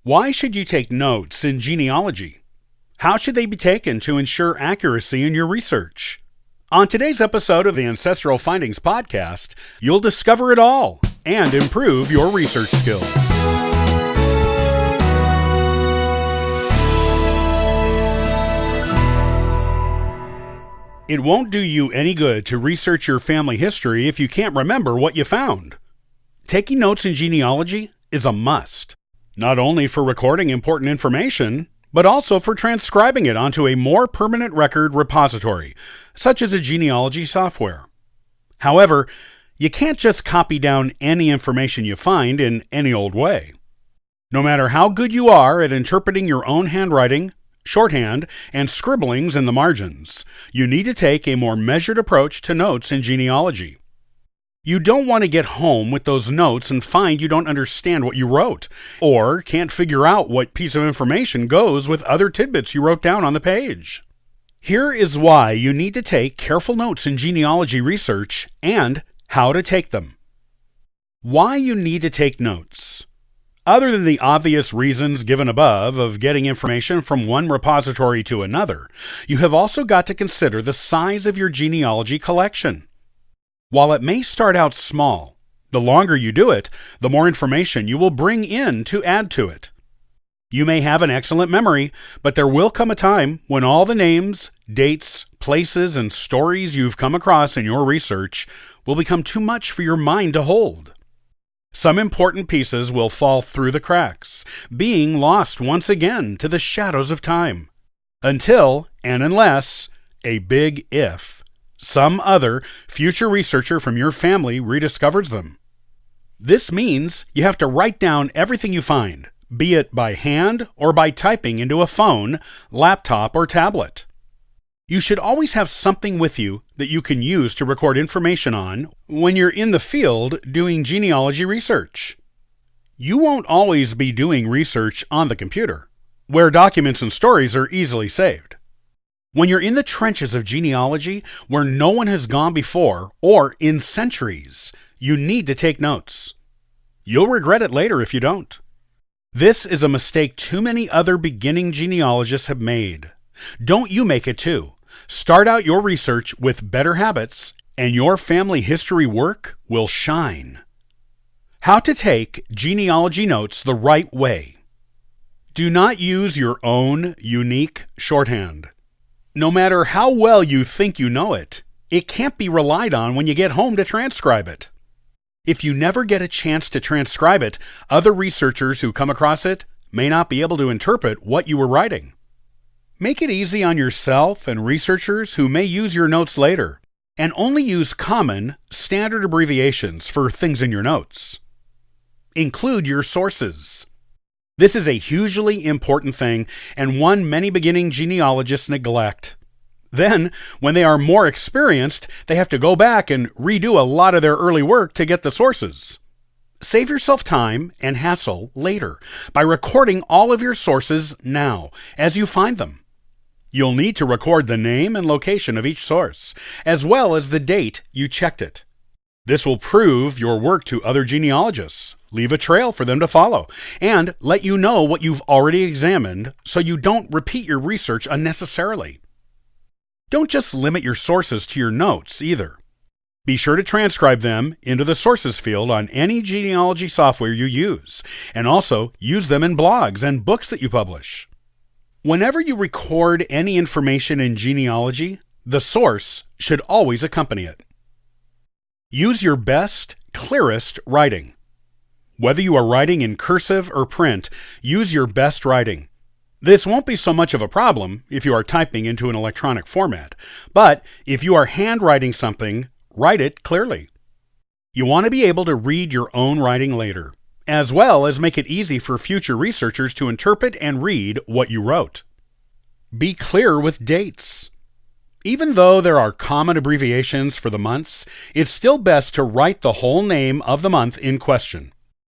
Why should you take notes in genealogy? How should they be taken to ensure accuracy in your research? On today's episode of the Ancestral Findings Podcast, you'll discover it all and improve your research skills. It won't do you any good to research your family history if you can't remember what you found. Taking notes in genealogy is a must, not only for recording important information, but also for transcribing it onto a more permanent record repository, such as a genealogy software. However, you can't just copy down any information you find in any old way. No matter how good you are at interpreting your own handwriting, shorthand, and scribblings in the margins, you need to take a more measured approach to notes in genealogy. You don't want to get home with those notes and find you don't understand what you wrote, or can't figure out what piece of information goes with other tidbits you wrote down on the page. Here is why you need to take careful notes in genealogy research and how to take them. Why you need to take notes. Other than the obvious reasons given above of getting information from one repository to another, you have also got to consider the size of your genealogy collection. While it may start out small, the longer you do it, the more information you will bring in to add to it. You may have an excellent memory, but there will come a time when all the names, dates, places, and stories you've come across in your research will become too much for your mind to hold. Some important pieces will fall through the cracks, being lost once again to the shadows of time. Until, and unless, a big if, some other future researcher from your family rediscovers them. This means you have to write down everything you find, be it by hand or by typing into a phone, laptop, or tablet. You should always have something with you that you can use to record information on when you're in the field doing genealogy research. You won't always be doing research on the computer, where documents and stories are easily saved. When you're in the trenches of genealogy, where no one has gone before or in centuries, you need to take notes. You'll regret it later if you don't. This is a mistake too many other beginning genealogists have made. Don't you make it too. Start out your research with better habits, and your family history work will shine. How to take genealogy notes the right way. Do not use your own unique shorthand. No matter how well you think you know it, it can't be relied on when you get home to transcribe it. If you never get a chance to transcribe it, other researchers who come across it may not be able to interpret what you were writing. Make it easy on yourself and researchers who may use your notes later, and only use common, standard abbreviations for things in your notes. Include your sources. This is a hugely important thing and one many beginning genealogists neglect. Then, when they are more experienced, they have to go back and redo a lot of their early work to get the sources. Save yourself time and hassle later by recording all of your sources now as you find them. You'll need to record the name and location of each source, as well as the date you checked it. This will prove your work to other genealogists, leave a trail for them to follow, and let you know what you've already examined so you don't repeat your research unnecessarily. Don't just limit your sources to your notes either. Be sure to transcribe them into the sources field on any genealogy software you use, and also use them in blogs and books that you publish. Whenever you record any information in genealogy, the source should always accompany it. Use your best, clearest writing. Whether you are writing in cursive or print, use your best writing. This won't be so much of a problem if you are typing into an electronic format, but if you are handwriting something, write it clearly. You want to be able to read your own writing later, as well as make it easy for future researchers to interpret and read what you wrote. Be clear with dates. Even though there are common abbreviations for the months, it's still best to write the whole name of the month in question.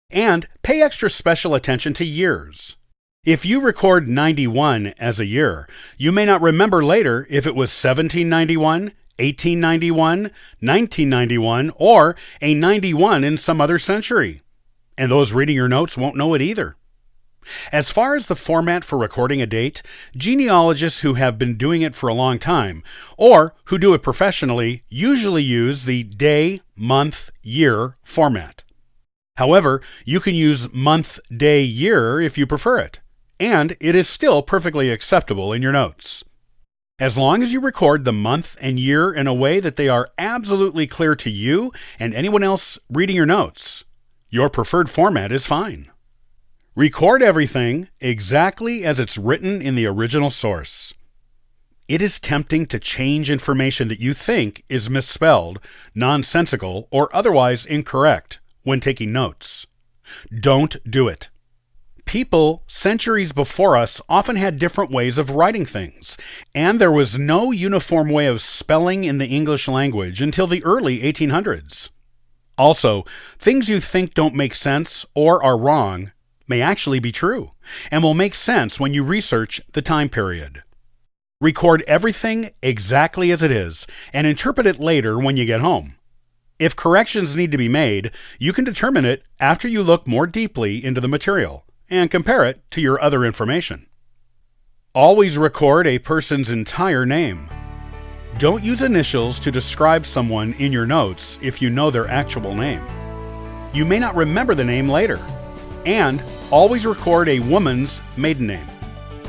And pay extra special attention to years. If you record 91 as a year, you may not remember later if it was 1791, 1891, 1991, or a 91 in some other century. And those reading your notes won't know it either. As far as the format for recording a date, genealogists who have been doing it for a long time, or who do it professionally, usually use the day, month, year format. However, you can use month, day, year if you prefer it, and it is still perfectly acceptable in your notes. As long as you record the month and year in a way that they are absolutely clear to you and anyone else reading your notes, your preferred format is fine. Record everything exactly as it's written in the original source. It is tempting to change information that you think is misspelled, nonsensical, or otherwise incorrect when taking notes. Don't do it. People centuries before us often had different ways of writing things, and there was no uniform way of spelling in the English language until the early 1800s. Also, things you think don't make sense or are wrong may actually be true, and will make sense when you research the time period. Record everything exactly as it is, and interpret it later when you get home. If corrections need to be made, you can determine it after you look more deeply into the material, and compare it to your other information. Always record a person's entire name. Don't use initials to describe someone in your notes if you know their actual name. You may not remember the name later. And always record a woman's maiden name.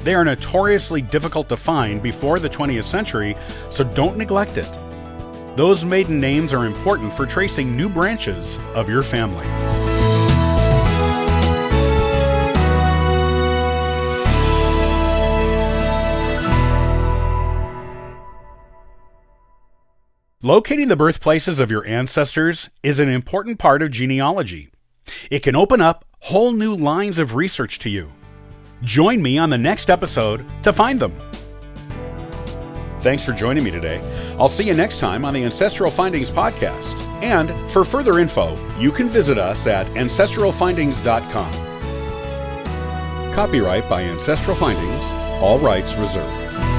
They are notoriously difficult to find before the 20th century, so don't neglect it. Those maiden names are important for tracing new branches of your family. Locating the birthplaces of your ancestors is an important part of genealogy. It can open up whole new lines of research to you. Join me on the next episode to find them. Thanks for joining me today. I'll see you next time on the Ancestral Findings Podcast. And for further info, you can visit us at ancestralfindings.com. Copyright by Ancestral Findings, all rights reserved.